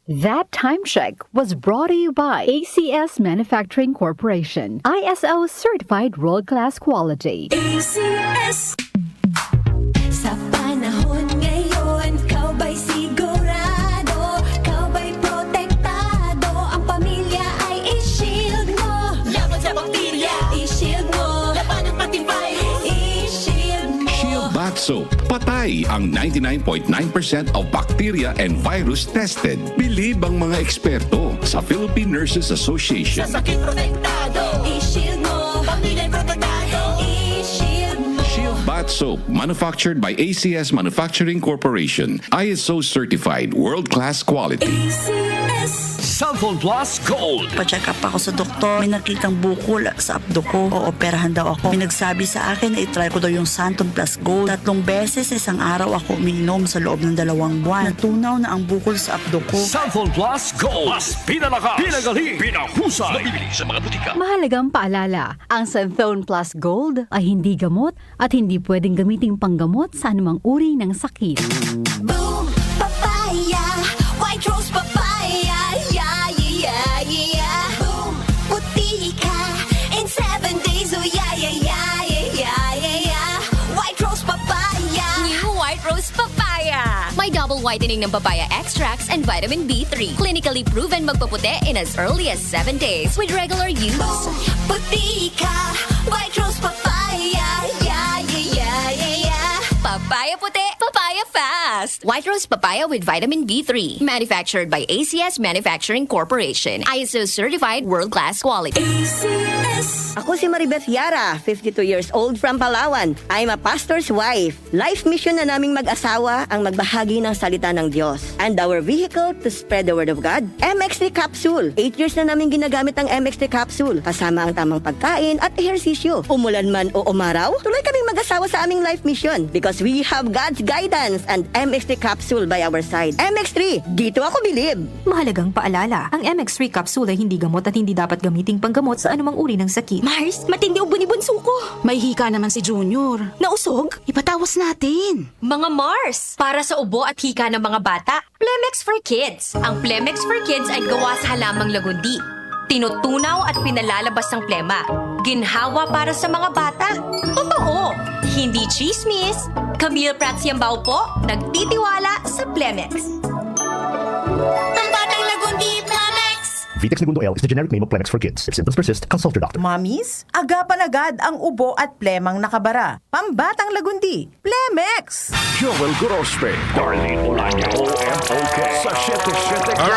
That time check was brought to you by ACS Manufacturing Corporation, ISO certified world-class quality. ACS. Sa panahon ngayon, kau ba'y sigurado? Kau ba'y protektado? Ang pamilya ay i-shield mo. Laban sa bakterya, i-shield mo. Laban ng matibay, i-shield mo. Shield Bath Soap. Patay ang 99.9% of bacteria and virus tested. Bilib ang mga eksperto sa Philippine Nurses Association. Sa sakit protektado, i-shield mo. Pamilya'y protektado, i-shield mo. Shield Bath Soap, manufactured by ACS Manufacturing Corporation. ISO certified, world-class quality. ACS. Cellphone Plus Gold. Pa-check up ako sa doktor. May nakitang bukol sa abdo ko. Ooperahan daw ako. May nagsabi sa akin na itry ko daw yung Santon Plus Gold. 3 beses isang araw ako umiinom sa loob ng 2 buwan. Natunaw na ang bukol sa abdo ko. Cellphone Plus Gold. Mas pinalakas, pinagaling, pinahusay. Mabibili sa mga butika. Mahalagang paalala, ang Santhone Plus Gold ay hindi gamot at hindi pwedeng gamiting panggamot sa anumang uri ng sakit. Boom, papaya, white rose papaya, yeah, yeah, yeah. Boom, puti ka in 7 days, oh yeah, yeah, yeah, yeah, yeah, yeah. White rose papaya. New White Rose Papaya. May double whitening ng papaya extracts and vitamin B3. Clinically proven magpaputi in as early as 7 days with regular use. Boom, puti ka, white rose papaya, yeah, yeah, yeah, yeah, yeah. Papaya puti, papaya fast. White Rose Papaya with vitamin B3. Manufactured by ACS Manufacturing Corporation. ISO certified world-class quality. ACS. Ako si Maribeth Yara, 52 years old from Palawan. I'm a pastor's wife. Life mission na naming mag-asawa ang magbahagi ng salita ng Diyos. And our vehicle to spread the word of God, MX3 Capsule. 8 years na namin ginagamit ang MX3 Capsule. Kasama ang tamang pagkain at ehersisyo. Umulan man o umaraw, tuloy kaming mag-asawa sa aming life mission because we have God's guidance and MX3 Capsule by our side. MX3, dito ako bilib. Mahalagang paalala, ang MX3 capsule ay hindi gamot at hindi dapat gamiting panggamot sa anumang uri ng sakit. Mars, matindi ubo ni bunso ko. May hika naman si Junior. Nausog? Ipatawas natin. Mga Mars, para sa ubo at hika ng mga bata, Plemex for Kids. Ang Plemex for Kids ay gawa sa halamang lagundi. Tinutunaw at pinalalabas ng plema. Ginhawa para sa mga bata. Totoo! Hindi chismis. Camille Prats Yambao po, nagtitiwala sa Plemex. Ang batang lagundi, Plamex. Vitex Segundo L is the generic name of Plemex for kids. If symptoms persist, consult your doctor. Mamis, agapan agad ang ubo at plemang nakabara. Pambatang lagundi, Plemex! Joel Grospe. Darlene Olanya, OMOK. Sa 7-7.